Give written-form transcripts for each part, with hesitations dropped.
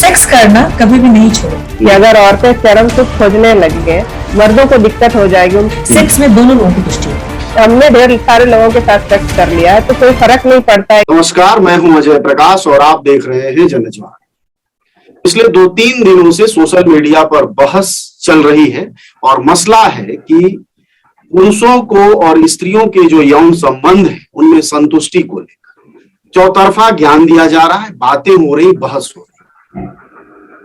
Sex करना कभी भी नहीं छोड़ो। कि अगर औरतें चरम सुख खोजने लग गए, मर्दों को दिक्कत हो जाएगी। सेक्स में दोनों लोगों की पुष्टि होती है। हमने ढेर सारे लोगों के साथ सेक्स कर लिया है तो कोई फर्क नहीं पड़ता है। नमस्कार, मैं हूं अजय प्रकाश और आप देख रहे हैं जनअजवार। पिछले 2-3 दिनों से सोशल मीडिया पर बहस चल रही है और मसला है कि पुरुषों को और स्त्रियों के जो यौन संबंध है उनमें संतुष्टि को लेकर चौतरफा ज्ञान दिया जा रहा है, बातें हो रही, बहस हो रही।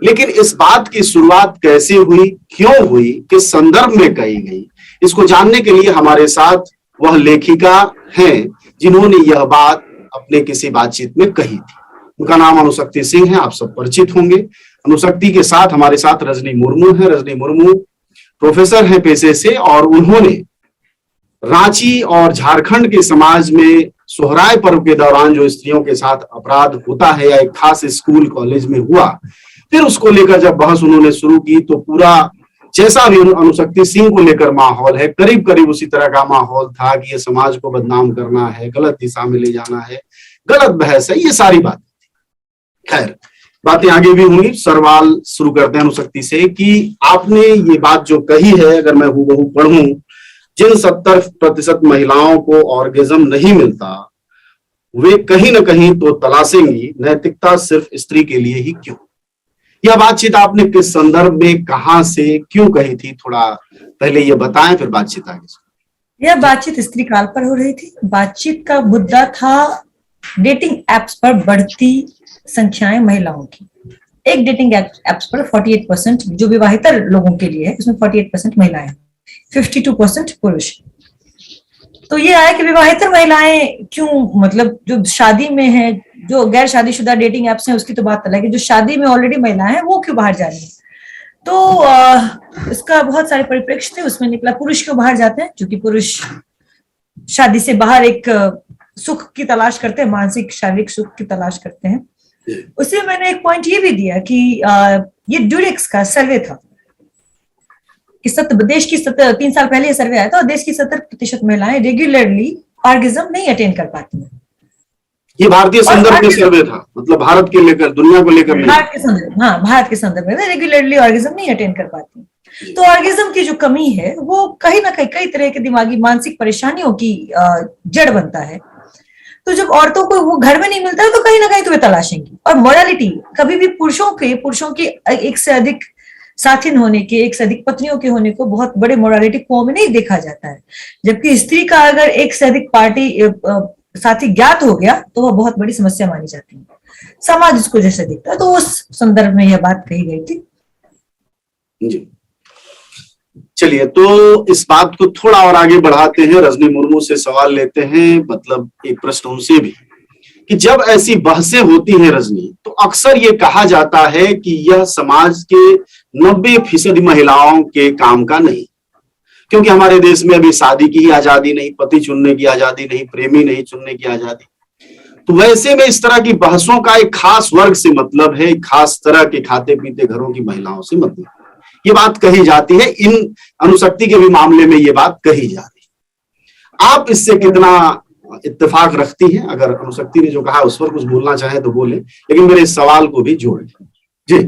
लेकिन इस बात की शुरुआत कैसे हुई, क्यों हुई, किस संदर्भ में कही गई, इसको जानने के लिए हमारे साथ वह लेखिका हैं जिन्होंने यह बात अपने किसी बातचीत में कही थी। उनका नाम अनुशक्ति सिंह है, आप सब परिचित होंगे। अनुशक्ति के साथ हमारे साथ रजनी मुर्मू है। रजनी मुर्मू प्रोफेसर हैं पेशे से और उन्होंने रांची और झारखंड के समाज में सोहराय पर्व के दौरान जो स्त्रियों के साथ अपराध होता है या एक खास स्कूल कॉलेज में हुआ, फिर उसको लेकर जब बहस उन्होंने शुरू की तो पूरा जैसा भी अनुशक्ति सिंह को लेकर माहौल है, करीब करीब उसी तरह का माहौल था कि ये समाज को बदनाम करना है, गलत दिशा में ले जाना है, गलत बहस है, ये सारी बातें। खैर, बातें आगे भी होंगी। सवाल शुरू करते हैं अनुशक्ति से कि आपने ये बात जो कही है, अगर मैं हूबहू पढ़ूं, जिन 70% महिलाओं को ऑर्गेज्म नहीं मिलता वे कहीं ना कहीं तो तलाशेंगी, नैतिकता सिर्फ स्त्री के लिए ही क्यों? यह बातचीत आपने किस संदर्भ में, कहां से, क्यों कही थी? थोड़ा पहले ये बताएं, फिर बातचीत आगे। यह बातचीत स्त्री काल पर हो रही थी। बातचीत का मुद्दा था डेटिंग एप्स पर बढ़ती संख्याएं महिलाओं की। एक डेटिंग एप्स पर 48% जो विवाहितर लोगों के लिए है, उसमें 48% महिलाएं, 52% पुरुष। तो ये आया कि विवाहितर महिलाएं क्यों, मतलब जो शादी में है, जो गैर शादीशुदा डेटिंग एप्स हैं उसकी तो बात अलग है, जो शादी में ऑलरेडी महिलाएं हैं वो क्यों बाहर जा रही है। तो इसका बहुत सारे परिप्रेक्ष्य थे। उसमें निकला पुरुष क्यों बाहर जाते हैं, क्योंकि पुरुष शादी से बाहर एक सुख की तलाश करते हैं, मानसिक शारीरिक सुख की तलाश करते हैं। उसमें मैंने एक पॉइंट ये भी दिया कि ये ड्यूरेक्स का सर्वे था कि देश की 3 साल पहले ये सर्वे आया था और देश की 70% महिलाएं रेगुलरली ऑर्गेज्म नहीं अटेंड कर पाती हैं। ये भारतीय संदर्भ में सर्वे था, मतलब भारत के लेकर, दुनिया को लेकर नहीं। भारत के संदर्भ, हाँ, भारत के संदर्भ में रेगुलरली ऑर्गेज्म नहीं अटेंड कर पाती। तो ऑर्गेज्म की जो कमी है वो कहीं ना कहीं कई तरह के दिमागी मानसिक परेशानियों की जड़ बनता है। तो जब औरतों को वो घर में नहीं मिलता है तो कहीं ना कहीं तो वे तलाशेंगी। और मोरालिटी कभी भी पुरुषों के एक से अधिक साथिन होने के, एक से अधिक पत्नियों के होने को बहुत बड़े मोरालिटी कुओं में नहीं देखा जाता है। जबकि स्त्री का अगर एक से अधिक साथी ज्ञात हो गया तो वह बहुत बड़ी समस्या मानी जाती है, समाज उसको जैसे दिखता है। तो उस संदर्भ में यह बात कही गई थी जी। चलिए, तो इस बात को थोड़ा और आगे बढ़ाते हैं, रजनी मुर्मू से सवाल लेते हैं, मतलब एक प्रश्न उनसे भी कि जब ऐसी बहसें होती हैं रजनी, तो अक्सर ये कहा जाता है कि यह समाज के 90% महिलाओं के काम का नहीं, क्योंकि हमारे देश में अभी शादी की ही आजादी नहीं, पति चुनने की आजादी नहीं, प्रेमी नहीं चुनने की आजादी। तो वैसे में इस तरह की बहसों का एक खास वर्ग से मतलब है, एक खास तरह के खाते पीते घरों की महिलाओं से मतलब, ये बात कही जाती है। इन अनुशक्ति के भी मामले में ये बात कही जा रही है। आप इससे कितना इत्तेफाक रखती हैं? अगर अनुशक्ति ने जो कहा उस पर कुछ बोलना चाहे तो बोले, लेकिन मेरे इस सवाल को भी जोड़ लें। जी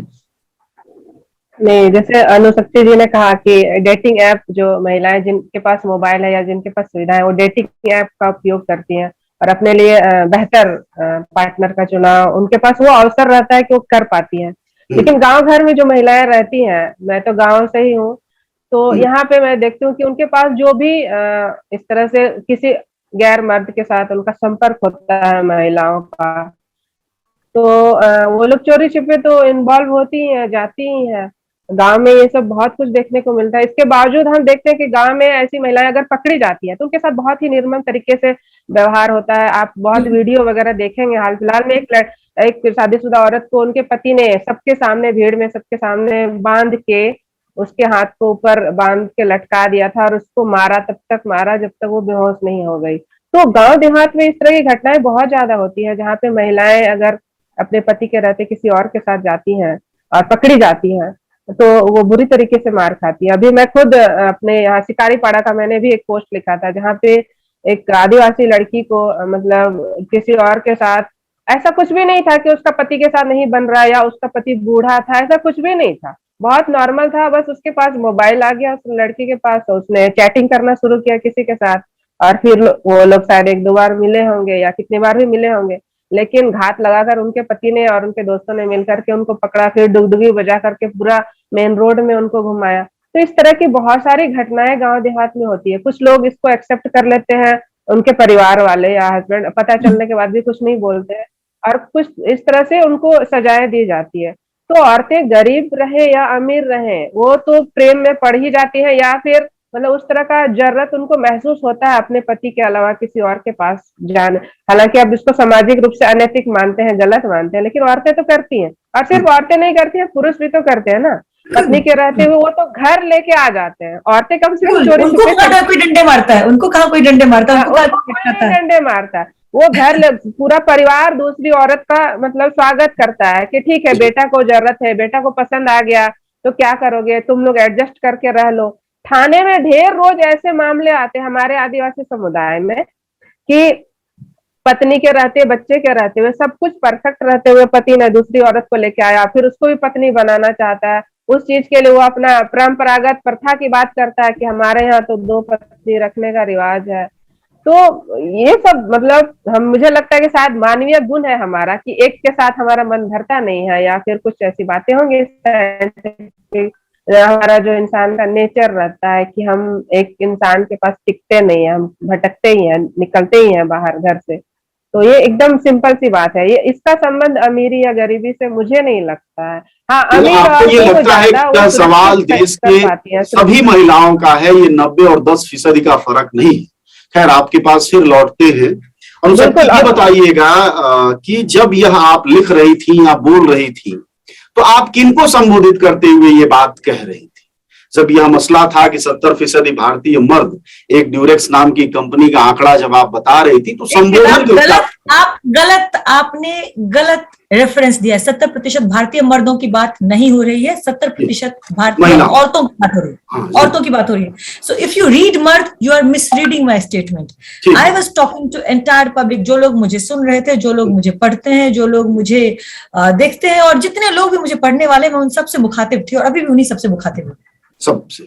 नहीं, जैसे अनुशक्ति जी ने कहा कि डेटिंग ऐप, जो महिलाएं जिनके पास मोबाइल है या जिनके पास सुविधा है वो डेटिंग ऐप का उपयोग करती हैं और अपने लिए बेहतर पार्टनर का चुनाव, उनके पास वो अवसर रहता है कि वो कर पाती हैं। लेकिन गांव घर में जो महिलाएं रहती हैं, मैं तो गांव से ही हूँ, तो यहाँ पे मैं देखती हूँ कि उनके पास जो भी इस तरह से किसी गैर मर्द के साथ उनका संपर्क होता है महिलाओं का, तो वो लोग चोरी छिपे तो इन्वॉल्व होती हैं, जाती ही हैं। गांव में ये सब बहुत कुछ देखने को मिलता है। इसके बावजूद हम देखते हैं कि गांव में ऐसी महिलाएं अगर पकड़ी जाती हैं तो उनके साथ बहुत ही निर्मम तरीके से व्यवहार होता है। आप बहुत वीडियो वगैरह देखेंगे। हाल फिलहाल में एक शादीशुदा औरत को उनके पति ने सबके सामने, भीड़ में सबके सामने बांध के उसके हाथ को ऊपर बांध के लटका दिया था और उसको मारा, तब तक मारा जब तक वो बेहोश नहीं हो गई। तो गांव देहात में इस तरह की घटनाएं बहुत ज्यादा होती है, जहाँ पे महिलाएं अगर अपने पति के रहते किसी और के साथ जाती हैं और पकड़ी जाती हैं तो वो बुरी तरीके से मार खाती है। अभी मैं खुद अपने यहाँ शिकारीपाड़ा का मैंने भी एक पोस्ट लिखा था, जहाँ पे एक आदिवासी लड़की को मतलब किसी और के साथ ऐसा कुछ भी नहीं था कि उसका पति के साथ नहीं बन रहा या उसका पति बूढ़ा था, ऐसा कुछ भी नहीं था, बहुत नॉर्मल था। बस उसके पास मोबाइल आ गया उस लड़की के पास, तो उसने चैटिंग करना शुरू किया किसी के साथ, और फिर वो लोग शायद एक दो बार मिले होंगे या कितनी बार भी मिले होंगे, लेकिन घात लगाकर उनके पति ने और उनके दोस्तों ने मिलकर के उनको पकड़ा, फिर डुगडुगी बजा करके पूरा मेन रोड में उनको घुमाया। तो इस तरह की बहुत सारी घटनाएं गांव देहात में होती है। कुछ लोग इसको एक्सेप्ट कर लेते हैं, उनके परिवार वाले या हस्बैंड, पता चलने के बाद भी कुछ नहीं बोलते हैं, और कुछ इस तरह से उनको सजाएं दी जाती है। तो औरतें गरीब रहे या अमीर रहे, वो तो प्रेम में पड़ ही जाती है, या फिर मतलब उस तरह का जरूरत उनको महसूस होता है अपने पति के अलावा किसी और के पास जाने। हालांकि अब इसको सामाजिक रूप से अनैतिक मानते हैं, गलत मानते हैं, लेकिन औरतें तो करती हैं, और सिर्फ औरतें नहीं करती हैं, पुरुष भी तो करते हैं ना। पत्नी के रहते हुए वो तो घर लेके आ जाते हैं, औरतें कम से कम चोरी उनको कहाँ कोई डंडे मारता है, उनको कहाँ कोई डंडे मारता है, डंडे मारता है, वो घर पूरा परिवार दूसरी औरत का मतलब स्वागत करता है कि ठीक है बेटा को जरूरत है, बेटा को पसंद आ गया तो क्या करोगे, तुम लोग एडजस्ट करके रह लो। थाने में ढेर रोज ऐसे मामले आते हैं हमारे आदिवासी समुदाय में कि पत्नी के रहते, बच्चे के रहते हुए, सब कुछ परफेक्ट रहते हुए पति ने दूसरी औरत को लेके आया, फिर उसको भी पत्नी बनाना चाहता है। उस चीज के लिए वो अपना परंपरागत प्रथा की बात करता है कि हमारे यहाँ तो 2 पत्नी रखने का रिवाज है। तो ये सब मतलब मुझे लगता है कि शायद मानवीय गुण है हमारा कि एक के साथ हमारा मन भरता नहीं है, या फिर कुछ ऐसी बातें होंगी हमारा जो इंसान का नेचर रहता है कि हम एक इंसान के पास टिकते नहीं है, हम भटकते ही हैं, निकलते ही हैं बाहर घर से। तो ये एकदम सिंपल सी बात है, ये इसका संबंध अमीरी या गरीबी से मुझे नहीं लगता है। हाँ, अमीर आपको ये लगता है कि यह सवाल देश के सभी महिलाओं का है, ये 90 और 10% का फर्क नहीं। खैर आपके पास फिर लौटते हैं, और ये बताइएगा कि जब यह आप लिख रही थी या बोल रही थी तो आप किनको संबोधित करते हुए ये बात कह रही थी? जब यह मसला था कि 70% भारतीय मर्द, एक ड्यूरेक्स नाम की कंपनी का आंकड़ा जब आप बता रही थी, तो संबोधन आपने गलत रेफरेंस दिया। 70% भारतीय मर्दों की बात नहीं हो रही है, 70% भारतीय औरतों की बात हो रही है, औरतों की बात हो रही है। सो इफ यू रीड मर्द, you are misreading my statement. I was talking to entire public, जो लोग मुझे सुन रहे थे, जो लोग मुझे पढ़ते हैं, जो लोग मुझे देखते हैं, और जितने लोग भी मुझे पढ़ने वाले, मैं उन सबसे मुखातिब थी और अभी भी उन्हीं सबसे मुखातिब हूँ। सबसे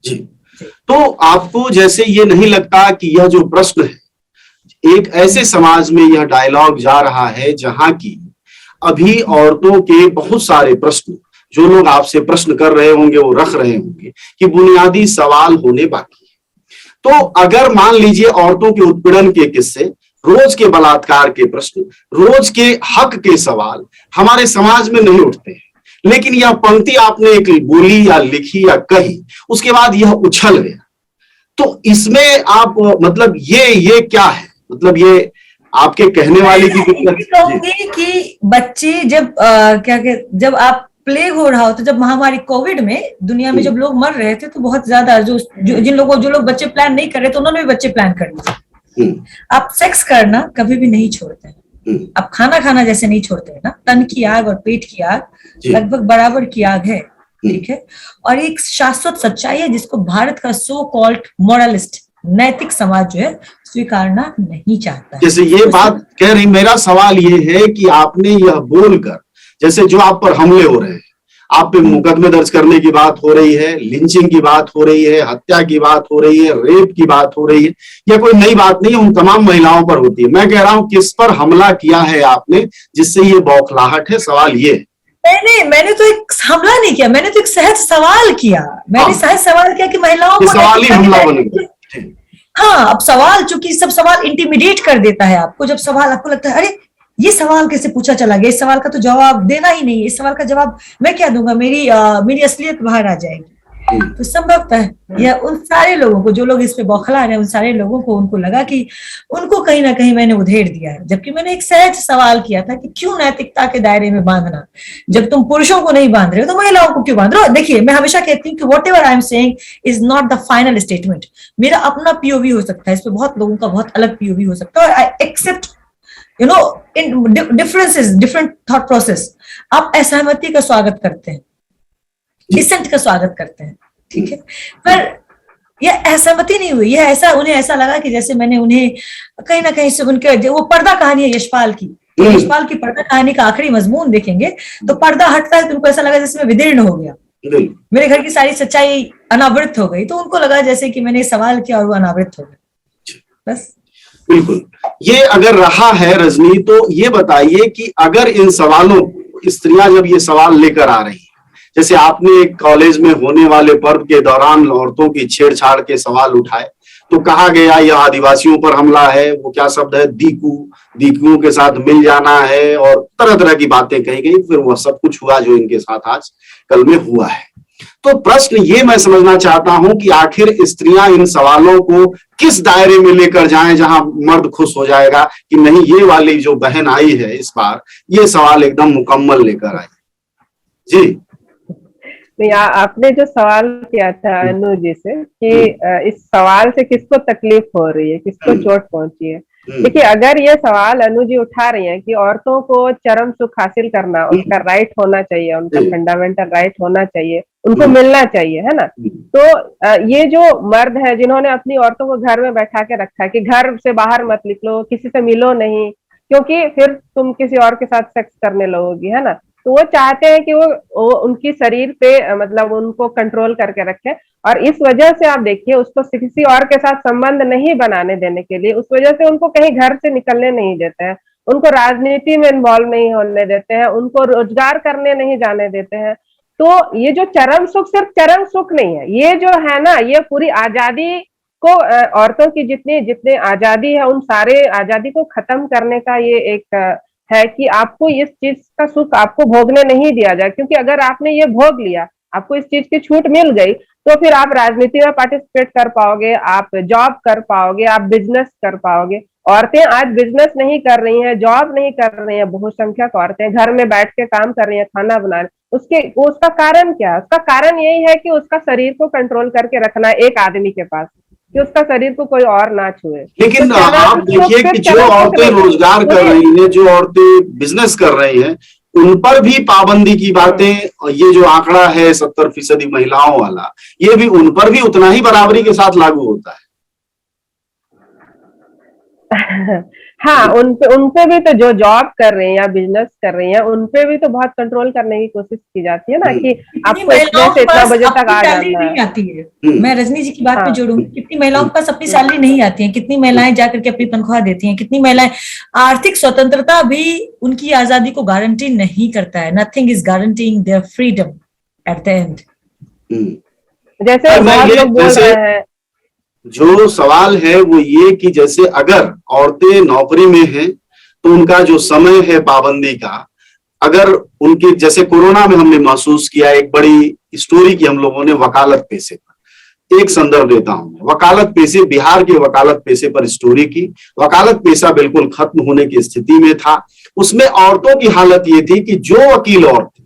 जी। तो आपको जैसे ये नहीं लगता कि यह जो प्रश्न है, एक ऐसे समाज में यह डायलॉग जा रहा है जहां की अभी औरतों के बहुत सारे प्रश्न, जो लोग आपसे प्रश्न कर रहे होंगे, वो रख रहे होंगे कि बुनियादी सवाल होने बाकी है। तो अगर मान लीजिए औरतों के उत्पीड़न के किस्से, रोज के बलात्कार के प्रश्न, रोज के हक के सवाल हमारे समाज में नहीं उठते हैं, लेकिन यह पंक्ति आपने एक बोली या लिखी या कही, उसके बाद यह उछल गया। तो इसमें आप मतलब ये क्या है, मतलब ये आपके कहने वाले की कहूंगी कि बच्चे जब आप प्लेग हो रहा हो, तो जब महामारी कोविड में दुनिया में जब लोग मर रहे थे, तो बहुत ज्यादा जो लोग बच्चे प्लान नहीं कर रहे थे, उन्होंने भी बच्चे प्लान कर लिए। आप सेक्स करना कभी भी नहीं छोड़ते हैं, आप खाना खाना जैसे नहीं छोड़ते हैं ना। तन की आग और पेट की आग लगभग बराबर की आग है, ठीक है। और एक शाश्वत सच्चाई है जिसको भारत का सो कॉल्ड मॉरलिस्ट नैतिक समाज जो है स्वीकारना नहीं चाहता। जैसे ये बात कह रही, मेरा सवाल ये है कि आपने यह बोलकर, जैसे जो आप पर हमले हो रहे हैं, आप पे मुकदमे दर्ज करने की बात हो रही है, लिंचिंग की बात हो रही है, हत्या की बात हो रही है, रेप की बात हो रही है, यह कोई नई बात नहीं है, उन तमाम महिलाओं पर होती है। मैं कह रहा हूं किस पर हमला किया है आपने जिससे ये बौखलाहट है? सवाल ये है। मैंने तो एक हमला नहीं किया, मैंने तो एक सहज सवाल किया। मैंने सहज सवाल किया कि महिलाओं को सवाल ही हमला बन गया। हाँ, अब सवाल, चूंकि सब सवाल इंटिमिडेट कर देता है आपको। जब सवाल आपको लगता है अरे ये सवाल कैसे पूछा चला गया, इस सवाल का तो जवाब देना ही नहीं है, इस सवाल का जवाब मैं क्या दूंगा, मेरी असलियत बाहर आ जाएगी। तो संभवतः यह उन सारे लोगों को, जो लोग इस पे बौखला रहे हैं, उन सारे लोगों को, उनको लगा कि उनको कहीं ना कहीं मैंने उधेड़ दिया है। जबकि मैंने एक सहज सवाल किया था कि क्यों नैतिकता के दायरे में बांधना, जब तुम पुरुषों को नहीं बांध रहे हो तो महिलाओं को क्यों बांध रहे हो। देखिए, मैं हमेशा कहती हूँ कि what ever I am saying is not the final statement. मेरा अपना पीओवी हो सकता है, इस पे बहुत लोगों का बहुत अलग पीओवी हो सकता है, और I accept in differences, different thought process. आप असहमति का स्वागत करते हैं, डिसेंट का स्वागत करते हैं, ठीक है, पर यह असहमति नहीं हुई। यह उन्हें ऐसा लगा कि जैसे मैंने उन्हें कहीं ना कहीं से उनके, वो पर्दा कहानी है यशपाल की, तो यशपाल की पर्दा कहानी का आखिरी मजमून देखेंगे तो पर्दा हटता है तो उनको ऐसा लगा जैसे मैं विदीर्ण हो गया, मेरे घर की सारी सच्चाई अनावृत हो गई, तो उनको लगा जैसे कि मैंने सवाल किया और वो अनावृत हो गए। बस बिल्कुल, ये अगर रहा है रजनी, तो ये बताइए कि अगर इन सवालों को स्त्रियां जब ये सवाल लेकर आ रही हैं, जैसे आपने कॉलेज में होने वाले पर्व के दौरान औरतों की छेड़छाड़ के सवाल उठाए, तो कहा गया यह आदिवासियों पर हमला है, वो क्या शब्द है, दीकुओं के साथ मिल जाना है, और तरह तरह की बातें कही गई, फिर वह सब कुछ हुआ जो इनके साथ आज कल में हुआ है। तो प्रश्न ये मैं समझना चाहता हूं कि आखिर स्त्रियां इन सवालों को किस दायरे में लेकर जाएं जहां मर्द खुश हो जाएगा कि नहीं, ये वाली जो बहन आई है इस बार ये सवाल एकदम मुकम्मल लेकर आई। जी नहीं, आपने जो सवाल किया था अनु जी से कि इस सवाल से किसको तकलीफ हो रही है, किसको चोट पहुंची है। देखिए, अगर ये सवाल अनु जी उठा रही हैं कि औरतों को चरम सुख हासिल करना उनका राइट होना चाहिए, उनका फंडामेंटल राइट होना चाहिए, उनको मिलना चाहिए, है ना, तो ये जो मर्द है जिन्होंने अपनी औरतों को घर में बैठा के रखा है कि घर से बाहर मत निकलो, किसी से मिलो नहीं, क्योंकि फिर तुम किसी और के साथ सेक्स करने लगोगी, है ना, तो वो चाहते हैं कि वो उनकी शरीर पे मतलब उनको कंट्रोल करके रखे, और इस वजह से आप देखिए उसको किसी और के साथ संबंध नहीं बनाने देने के लिए, उस वजह से उनको कहीं घर से निकलने नहीं देते हैं, उनको राजनीति में इन्वॉल्व नहीं होने देते हैं, उनको रोजगार करने नहीं जाने देते हैं। तो ये जो चरम सुख सिर्फ चरम सुख नहीं है, ये जो है ना, ये पूरी आजादी को औरतों की जितने आजादी है उन सारे आजादी को खत्म करने का ये एक है कि आपको इस चीज का सुख आपको भोगने नहीं दिया जाए, क्योंकि अगर आपने ये भोग लिया, आपको इस चीज की छूट मिल गई, तो फिर आप राजनीति में पार्टिसिपेट कर पाओगे, आप जॉब कर पाओगे, आप बिजनेस कर पाओगे। औरतें आज बिजनेस नहीं कर रही हैं, जॉब नहीं कर रही हैं, बहुसंख्यक औरतें घर में बैठ के काम कर रही हैं, खाना बना रही हैं। उसका कारण क्या है? उसका कारण यही है कि उसका शरीर को कंट्रोल करके रखना है एक आदमी के पास, कि उसका शरीर को कोई और ना छुए। लेकिन तो आप देखिए कि जो औरतें रोजगार कर रही हैं, जो औरतें बिजनेस कर रही हैं, उन पर भी पाबंदी की बातें, और ये जो आंकड़ा है 70% महिलाओं वाला, ये भी उन पर भी उतना ही बराबरी के साथ लागू होता है। हाँ, उनपे भी तो जो जॉब कर रहे हैं या बिजनेस कर रही हैं, उनपे भी तो बहुत कंट्रोल करने की कोशिश की जाती है ना, कि आपको इतना बजे तक आ जाना है। आती है। मैं रजनी जी की बात में जोड़ूंगी, कितनी महिलाओं के पास अपनी सैलरी नहीं आती है, कितनी महिलाएं जाकर के अपनी तनख्वाह देती हैं, कितनी महिलाएं, आर्थिक स्वतंत्रता भी उनकी आजादी को गारंटी नहीं करता है। Nothing is guaranteeing their freedom at the end. जैसे लोग बोल रहे हैं, जो सवाल है वो ये कि जैसे अगर औरतें नौकरी में हैं तो उनका जो समय है पाबंदी का, अगर उनकी, जैसे कोरोना में हमने महसूस किया, एक बड़ी स्टोरी की हम लोगों ने वकालत पेशे पर, एक संदर्भ देता हूं, वकालत पेशे, बिहार के वकालत पेशे पर स्टोरी की। वकालत पेशा बिल्कुल खत्म होने की स्थिति में था। उसमें औरतों की हालत ये थी कि जो वकील औरतें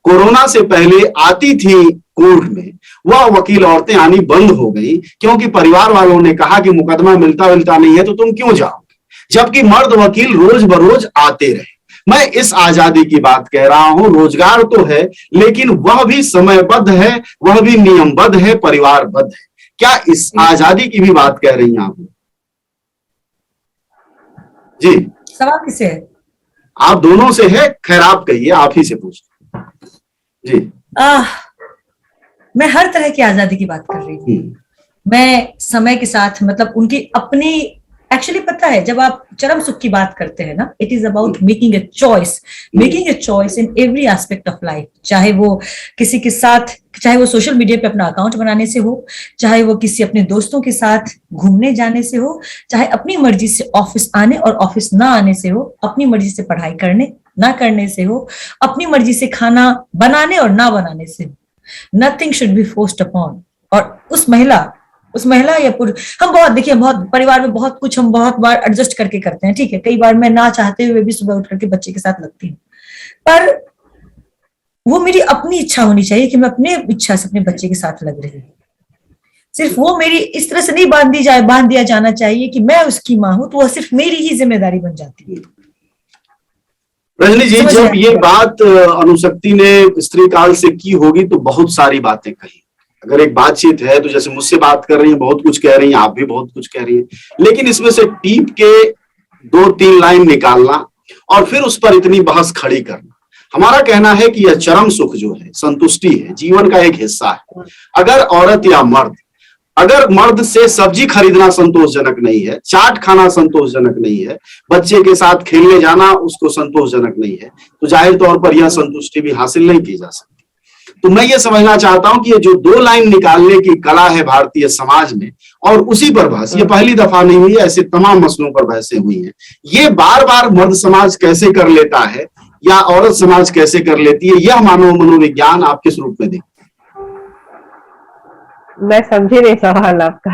कोरोना से पहले आती थी कोर्ट में, वह वकील औरतें आनी बंद हो गई, क्योंकि परिवार वालों ने कहा कि मुकदमा मिलता नहीं है तो तुम क्यों जाओगे, जबकि मर्द वकील रोज बरोज आते रहे। मैं इस आजादी की बात कह रहा हूं। रोजगार तो है, लेकिन वह भी समयबद्ध है, वह भी नियमबद्ध है, परिवारबद्ध है। क्या इस आजादी की भी बात कह रही हैं आप? जी, सवाल किससे है? आप दोनों से है, खैर आप कहिए, आप ही से पूछ जी। मैं हर तरह की आजादी की बात कर रही थी। मैं समय के साथ, मतलब उनकी अपनी, एक्चुअली पता है, जब आप चरम सुख की बात करते हैं ना, it is about making a choice in every aspect of life. चाहे वो किसी के साथ, चाहे वो सोशल मीडिया पे अपना अकाउंट बनाने से हो, चाहे वो किसी अपने दोस्तों के साथ घूमने जाने से हो, चाहे अपनी मर्जी से ऑफिस आने और ऑफिस ना आने से हो, अपनी मर्जी से पढ़ाई करने ना करने से हो, अपनी मर्जी से खाना बनाने और ना बनाने से हो। Nothing should be forced upon। और उस महिला या पुरुष, हम बहुत, देखिए, बहुत परिवार में बहुत कुछ हम बहुत बार एडजस्ट करके करते हैं, ठीक है, कई बार मैं ना चाहते हुए भी सुबह उठ करके बच्चे के साथ लगती हूँ, पर वो मेरी अपनी इच्छा होनी चाहिए कि मैं अपने इच्छा से अपने बच्चे के साथ लग रही हूँ। सिर्फ वो मेरी इस तरह से नहीं बांध दिया जाना चाहिए कि मैं उसकी माँ हूं, तो वह सिर्फ मेरी ही जिम्मेदारी बन जाती है। रजनी जी, जब ये बात अनुशक्ति ने स्त्री काल से की होगी तो बहुत सारी बातें कही। अगर एक बातचीत है तो जैसे मुझसे बात कर रही हैं, बहुत कुछ कह रही हैं, आप भी बहुत कुछ कह रही हैं, लेकिन इसमें से टीप के 2-3 लाइन निकालना और फिर उस पर इतनी बहस खड़ी करना। हमारा कहना है कि यह चरम सुख जो है, संतुष्टि है, जीवन का एक हिस्सा है। अगर औरत या मर्द, अगर मर्द से सब्जी खरीदना संतोषजनक नहीं है, चाट खाना संतोषजनक नहीं है, बच्चे के साथ खेलने जाना उसको संतोषजनक नहीं है, तो जाहिर तौर पर यह संतुष्टि भी हासिल नहीं की जा सकती। तो मैं ये समझना चाहता हूं कि ये जो 2 लाइन निकालने की कला है भारतीय समाज में, और उसी पर बहस, ये पहली दफा नहीं हुई, ऐसे तमाम मसलों पर बहसें हुई हैं। ये बार बार मर्द समाज कैसे कर लेता है या औरत समाज कैसे कर लेती है, यह मानव मनोविज्ञान आप किस रूप में देखते हैं? मैं समझी नहीं सवाल आपका।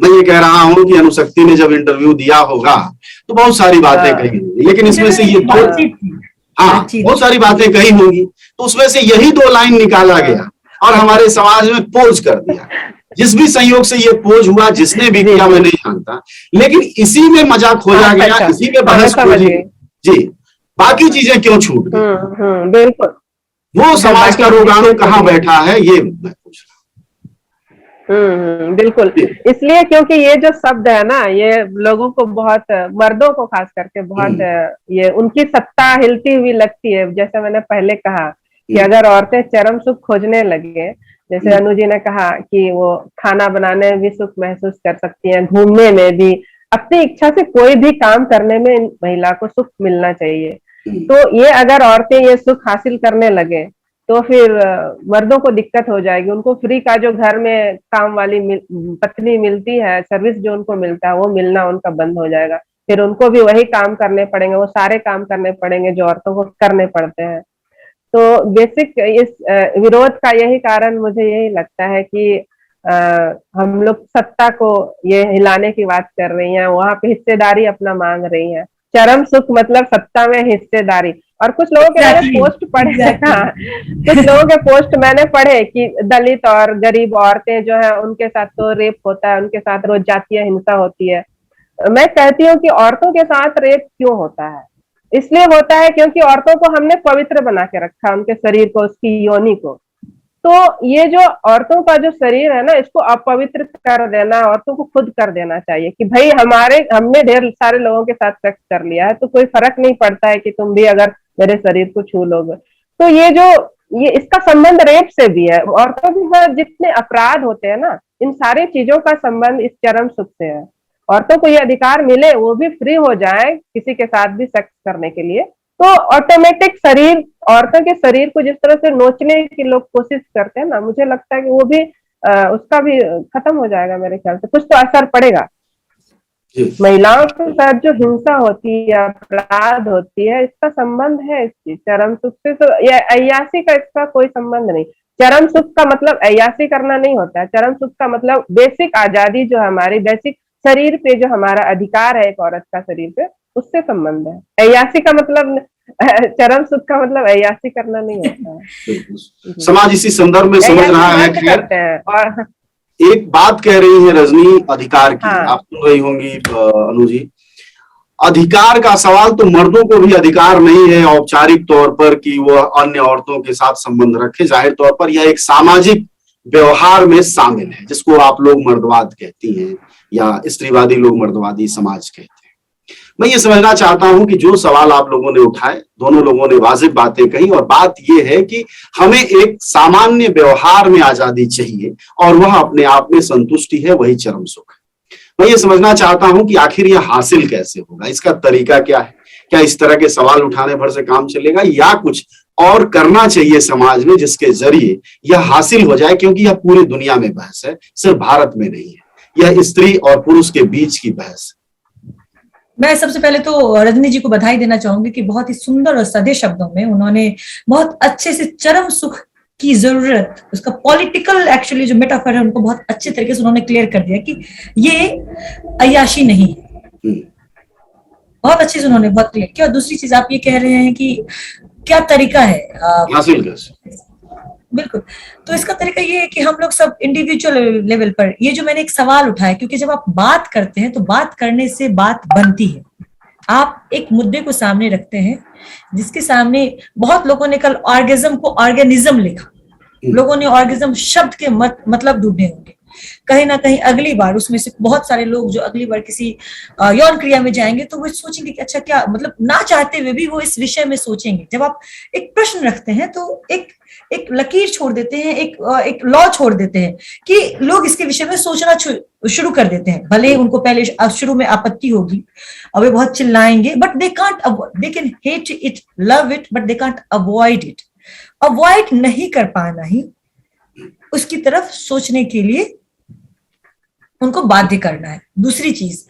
मैं ये कह रहा हूं कि अनुशक्ति ने जब इंटरव्यू दिया होगा तो बहुत सारी बातें कही होंगी, लेकिन इसमें से ये बहुत सारी बातें कही होंगी, तो उसमें से यही 2 लाइन निकाला गया और हमारे समाज में पोज कर दिया। जिस भी संयोग से ये पोज हुआ, जिसने भी किया मैं नहीं जानता, लेकिन इसी में मजाक खोजा गया, इसी में बहस खोजी जी। बाकी चीजें क्यों छूट गई? बिल्कुल, वो समाज का रोगाणु कहाँ बैठा है, ये मैं पूछ रहा हूँ। बिल्कुल, इसलिए क्योंकि ये जो शब्द है ना, ये लोगों को बहुत, मर्दों को खास करके बहुत, ये उनकी सत्ता हिलती हुई लगती है। जैसे मैंने पहले कहा कि अगर औरतें चरम सुख खोजने लगे, जैसे अनु जी ने कहा कि वो खाना बनाने में भी सुख महसूस कर सकती हैं, घूमने में भी, अपनी इच्छा से कोई भी काम करने में महिला को सुख मिलना चाहिए। तो ये अगर औरतें ये सुख हासिल करने लगे तो फिर मर्दों को दिक्कत हो जाएगी। उनको फ्री का जो घर में काम वाली पत्नी मिलती है, सर्विस जो उनको मिलता है, वो मिलना उनका बंद हो जाएगा। फिर उनको भी वही काम करने पड़ेंगे, वो सारे काम करने पड़ेंगे जो औरतों को करने पड़ते हैं। तो बेसिक इस विरोध का यही कारण मुझे यही लगता है कि हम लोग सत्ता को ये हिलाने की बात कर रही हैं, वहां पे हिस्सेदारी अपना मांग रही हैं। चरम सुख मतलब सत्ता में हिस्सेदारी। और कुछ लोगों के मैंने पोस्ट पढ़े, कुछ लोगों के पोस्ट मैंने पढ़े कि दलित और गरीब औरतें जो है उनके साथ तो रेप होता है, उनके साथ रोज जातीय हिंसा होती है। मैं कहती हूँ कि औरतों के साथ रेप क्यों होता है? इसलिए होता है क्योंकि औरतों को हमने पवित्र बना के रखा, उनके शरीर को, उसकी योनि को। तो ये जो औरतों का जो शरीर है ना, इसको अपवित्र कर देना, औरतों को खुद कर देना चाहिए कि भाई हमने ढेर सारे लोगों के साथ सेक्स कर लिया है, तो कोई फर्क नहीं पड़ता है कि तुम भी अगर मेरे शरीर को छू लोगे। तो ये इसका संबंध रेप से भी है। औरतों के साथ जितने अपराध होते हैं ना, इन सारी चीजों का संबंध इस चरम सुख से है। औरतों को ये अधिकार मिले, वो भी फ्री हो जाए किसी के साथ भी सेक्स करने के लिए, तो ऑटोमेटिक शरीर, औरतों के शरीर को जिस तरह से नोचने की लोग कोशिश करते हैं ना, मुझे लगता है कि वो भी उसका भी खत्म हो जाएगा। मेरे ख्याल से कुछ तो असर पड़ेगा। महिलाओं के साथ जो हिंसा होती है, अपराध होती है, इसका संबंध है इसकी चरम सुख से। तो ये अय्यासी का इसका कोई संबंध नहीं। चरम सुख का मतलब अय्यासी करना नहीं होता है। चरम सुख का मतलब बेसिक आजादी, जो हमारी बेसिक शरीर पे जो हमारा अधिकार है एक औरत का शरीर पे, उससे संबंध है। अय्यासी का मतलब, चरम सुख का मतलब अय्यासी करना नहीं होता है। समाज इसी संदर्भ में समझ रहा है। खैर, और एक बात कह रही है रजनी अधिकार की, आप सुन रही होंगी अनु जी। अधिकार का सवाल तो मर्दों को भी अधिकार नहीं है औपचारिक तौर पर कि वो अन्य औरतों के साथ संबंध रखे। जाहिर तौर पर यह एक सामाजिक व्यवहार में शामिल है, जिसको आप लोग मर्दवाद कहती हैं या स्त्रीवादी लोग मर्दवादी समाज कहते हैं। मैं ये समझना चाहता हूं कि जो सवाल आप लोगों ने उठाए, दोनों लोगों ने वाजिब बातें कही, और बात यह है कि हमें एक सामान्य व्यवहार में आजादी चाहिए और वह अपने आप में संतुष्टि है, वही चरम सुख है। मैं ये समझना चाहता हूं कि आखिर यह हासिल कैसे होगा, इसका तरीका क्या है? क्या इस तरह के सवाल उठाने भर से काम चलेगा या कुछ और करना चाहिए समाज में जिसके जरिए यह हासिल हो जाए? क्योंकि यह पूरी दुनिया में बहस है, सिर्फ भारत में नहीं है। यह स्त्री और पुरुष के बीच की बहस है। मैं सबसे पहले तो रजनी जी को बधाई देना चाहूंगी कि बहुत ही सुंदर और सादे शब्दों में उन्होंने बहुत अच्छे से चरम सुख की जरूरत, उसका पॉलिटिकल एक्चुअली जो मेटाफर है, उनको बहुत अच्छे तरीके से उन्होंने क्लियर कर दिया कि ये अय्याशी नहीं है। बहुत अच्छे से उन्होंने बहुत क्लियर किया। और दूसरी चीज आप ये कह रहे हैं कि क्या तरीका है हासिल कैसे? बिल्कुल, तो इसका तरीका ये है कि हम लोग सब इंडिविजुअल लेवल पर, ये जो मैंने एक सवाल उठाया, क्योंकि जब आप बात करते हैं तो बात करने से बात बनती है। आप एक मुद्दे को सामने रखते हैं जिसके सामने बहुत लोगों ने कल ऑर्गेज्म को ऑर्गेनिज्म लिखा, लोगों ने ऑर्गेज्म शब्द के मतलब ढूंढे होंगे। कहीं ना कहीं अगली बार उसमें से बहुत सारे लोग जो अगली बार किसी यौन क्रिया में जाएंगे तो वो सोचेंगे कि अच्छा क्या मतलब ना चाहते हुए भी वो इस विषय में सोचेंगे। जब आप एक प्रश्न रखते हैं तो एक लकीर छोड़ देते हैं, एक लॉ छोड़ देते हैं कि लोग इसके विषय में सोचना शुरू कर देते हैं। भले ही उनको पहले शुरू में आपत्ति होगी और वे बहुत चिल्लाएंगे, but they can hate it, love it, but they can't avoid it. Avoid नहीं कर पाना ही उसकी तरफ सोचने के लिए उनको बाध्य करना है। दूसरी चीज,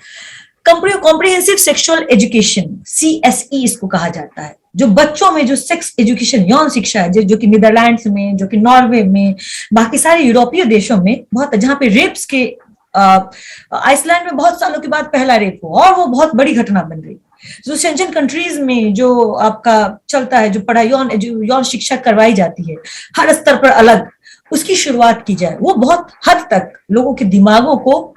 कॉम्प्रिहेंसिव सेक्सुअल एजुकेशन, CSE इसको कहा जाता है, जो बच्चों में जो सेक्स एजुकेशन, यौन शिक्षा है, जो कि नीदरलैंड्स में, जो कि नॉर्वे में, बाकी सारे यूरोपीय देशों में बहुत, जहां पे रेप्स के आइसलैंड में बहुत सालों के बाद पहला रेप हुआ और वो बहुत बड़ी घटना बन गई। जो शेंजन कंट्रीज में जो आपका चलता है, जो पढ़ाई यौन शिक्षा करवाई जाती है हर स्तर पर अलग, उसकी शुरुआत की जाए, वो बहुत हद तक लोगों के दिमागों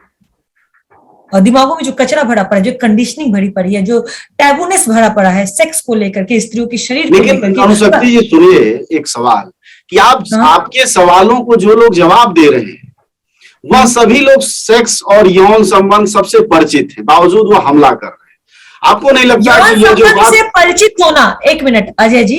में जो कचरा भरा पड़ा है, जो कंडीशनिंग भरी पड़ी है, जो टैबूनेस भरा पड़ा है सेक्स को लेकर के, स्त्रियों के शरीर को लेकर के। अनुशक्ति जी सुनिए एक सवाल कि आपके सवालों को जो लोग जवाब दे रहे हैं वह सभी लोग सेक्स और यौन संबंध सबसे परिचित है, बावजूद वो हमला कर रहे हैं। आपको नहीं लगता कि ये जो बात से परिचित होना, एक मिनट अजय जी,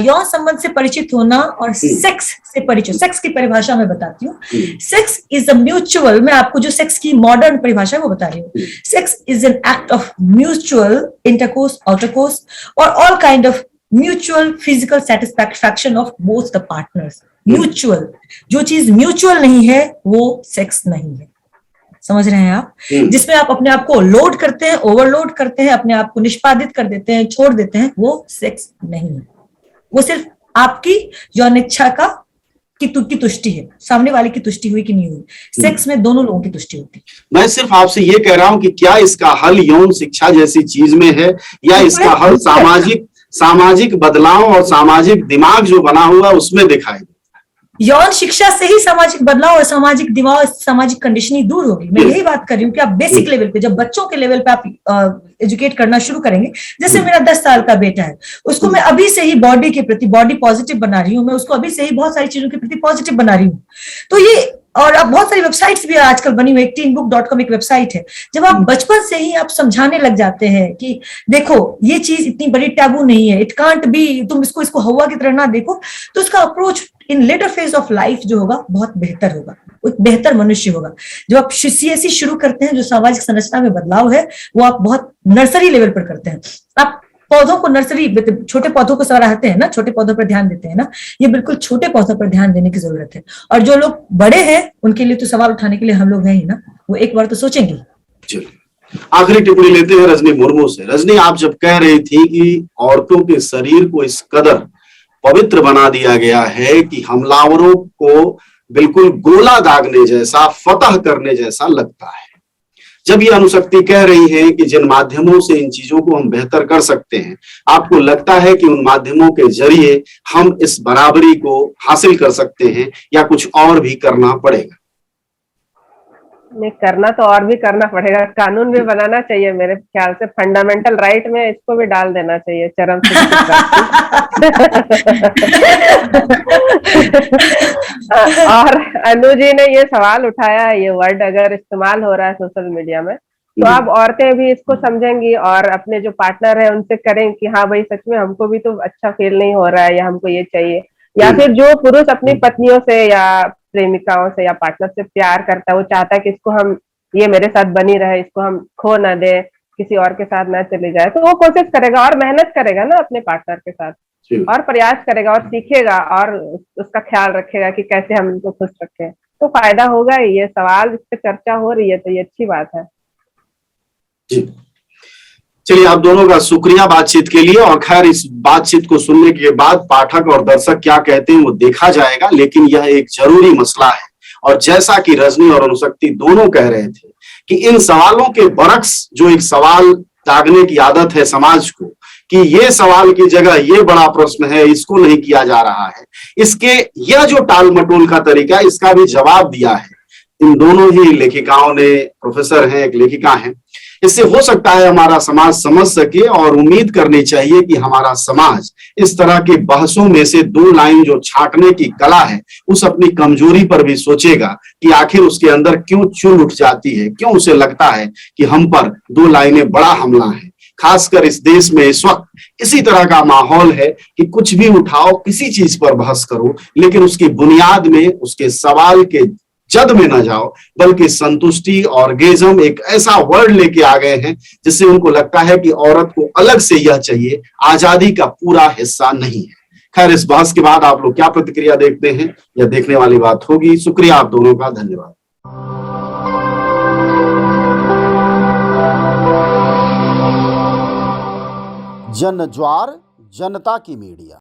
यौन संबंध से परिचित होना और सेक्स से परिचित, सेक्स की परिभाषा मैं बताती हूँ। सेक्स इज अ म्यूचुअल, मैं आपको जो सेक्स की मॉडर्न परिभाषा है वो बता रही हूँ। Sex is an act of mutual intercourse, outercourse और all kind of mutual physical satisfaction of both the partners. Mutual, जो चीज म्यूचुअल नहीं है वो सेक्स नहीं है। समझ रहे हैं आप? जिसमें आप अपने आप को लोड करते हैं, ओवरलोड करते हैं, अपने आप को निष्पादित कर देते हैं, छोड़ देते हैं, वो सेक्स नहीं है। वो सिर्फ आपकी यौन इच्छा की तुष्टि है, सामने वाले की तुष्टि हुई कि नहीं हुई। सेक्स में दोनों लोगों की तुष्टि होती है। मैं सिर्फ आपसे ये कह रहा हूं कि क्या इसका हल यौन शिक्षा जैसी चीज में है, या इसका हल सामाजिक बदलाव और सामाजिक दिमाग जो बना हुआ उसमें दिखाई दे? यौन शिक्षा से ही सामाजिक बदलाव और सामाजिक दिमाग, सामाजिक कंडीशनिंग दूर होगी। मैं यही बात कर रही हूँ कि आप बेसिक लेवल पे, जब बच्चों के लेवल पे आप एजुकेट करना शुरू करेंगे, जैसे मेरा 10 साल का बेटा है, उसको मैं अभी से ही बॉडी के प्रति बॉडी पॉजिटिव बना रही हूँ, मैं उसको अभी से ही बहुत सारी चीजों के प्रति पॉजिटिव बना रही हूँ। तो ये, और अब बहुत सारी वेबसाइट्स भी आजकल बनी हुई, teenbook.com एक वेबसाइट है। जब आप बचपन से ही आप समझाने लग जाते हैं कि देखो ये चीज इतनी बड़ी टैबू नहीं है, इट कांट बी, तुम इसको हवा की तरह ना देखो, तो उसका approach in later phase of life जो होगा बहुत बेहतर होगा, एक बेहतर मनुष्य होगा। जब आप CSE शुरू करते हैं, जो सामाजिक संरचना में बदलाव है वो आप बहुत नर्सरी लेवल पर करते हैं। आप पौधों को नर्सरी, छोटे पौधों को सराहते हैं ना, छोटे पौधों पर ध्यान देते हैं ना, ये बिल्कुल छोटे पौधों पर ध्यान देने की जरूरत है। और जो लोग बड़े हैं उनके लिए तो सवाल उठाने के लिए हम लोग हैं ही ना, वो एक बार तो सोचेंगे। आखिरी टिप्पणी लेते हैं रजनी मुर्मू से। रजनी, आप जब कह रही थी कि औरतों के शरीर को इस कदर पवित्र बना दिया गया है कि हमलावरों को बिल्कुल गोला दागने जैसा, फतह करने जैसा लगता है, जब ये अनुशक्ति कह रही है कि जिन माध्यमों से इन चीजों को हम बेहतर कर सकते हैं, आपको लगता है कि उन माध्यमों के जरिए हम इस बराबरी को हासिल कर सकते हैं या कुछ और भी करना पड़ेगा? नहीं, करना तो और भी करना पड़ेगा, कानून भी बनाना चाहिए मेरे ख्याल से, फंडामेंटल राइट में इसको भी डाल देना चाहिए चरम से। और अनु जी ने ये सवाल उठाया, ये वर्ड अगर इस्तेमाल हो रहा है सोशल मीडिया में, तो अब औरतें भी इसको समझेंगी और अपने जो पार्टनर है उनसे करें कि हाँ भाई सच में हमको भी तो अच्छा फील नहीं हो रहा है, या हमको ये चाहिए। या फिर जो पुरुष अपनी पत्नियों से या प्रेमिकाओं से या पार्टनर से प्यार करता है, वो चाहता है कि इसको हम, ये मेरे साथ बनी रहे, इसको हम खो ना दे, किसी और के साथ ना चले जाए, तो वो कोशिश करेगा और मेहनत करेगा ना अपने पार्टनर के साथ, और प्रयास करेगा और सीखेगा और उसका ख्याल रखेगा कि कैसे हम उनको खुश रखें, तो फायदा होगा। ये सवाल, इस पर चर्चा हो रही है तो ये अच्छी बात है। चलिए, आप दोनों का शुक्रिया बातचीत के लिए। और खैर, इस बातचीत को सुनने के बाद पाठक और दर्शक क्या कहते हैं वो देखा जाएगा, लेकिन यह एक जरूरी मसला है। और जैसा कि रजनी और अनुशक्ति दोनों कह रहे थे कि इन सवालों के बरक्स जो एक सवाल दागने की आदत है समाज को, कि ये सवाल की जगह ये बड़ा प्रश्न है, इसको नहीं किया जा रहा है, इसके यह जो टाल मटोल का तरीका, इसका भी जवाब दिया है इन दोनों ही लेखिकाओं ने। प्रोफेसर हैं, एक लेखिका हैं, इससे हो सकता है हमारा समाज समझ सके और उम्मीद करनी चाहिए कि हमारा समाज इस तरह के बहसों में से दो लाइन जो छांटने की कला है उस अपनी कमजोरी पर भी सोचेगा कि आखिर उसके अंदर क्यों चुल उठ जाती है, क्यों उसे लगता है कि हम पर दो लाइनें बड़ा हमला है। खासकर इस देश में इस वक्त इसी तरह का माहौल है कि कुछ भी उठाओ, किसी चीज पर बहस करो, लेकिन उसकी बुनियाद में, उसके सवाल के जद में न जाओ, बल्कि संतुष्टि, ऑर्गेज्म एक ऐसा वर्ड लेके आ गए हैं जिससे उनको लगता है कि औरत को अलग से यह चाहिए, आजादी का पूरा हिस्सा नहीं है। खैर, इस बहस के बाद आप लोग क्या प्रतिक्रिया देखते हैं, यह देखने वाली बात होगी। शुक्रिया आप दोनों का, धन्यवाद। जन ज्वार, जनता की मीडिया।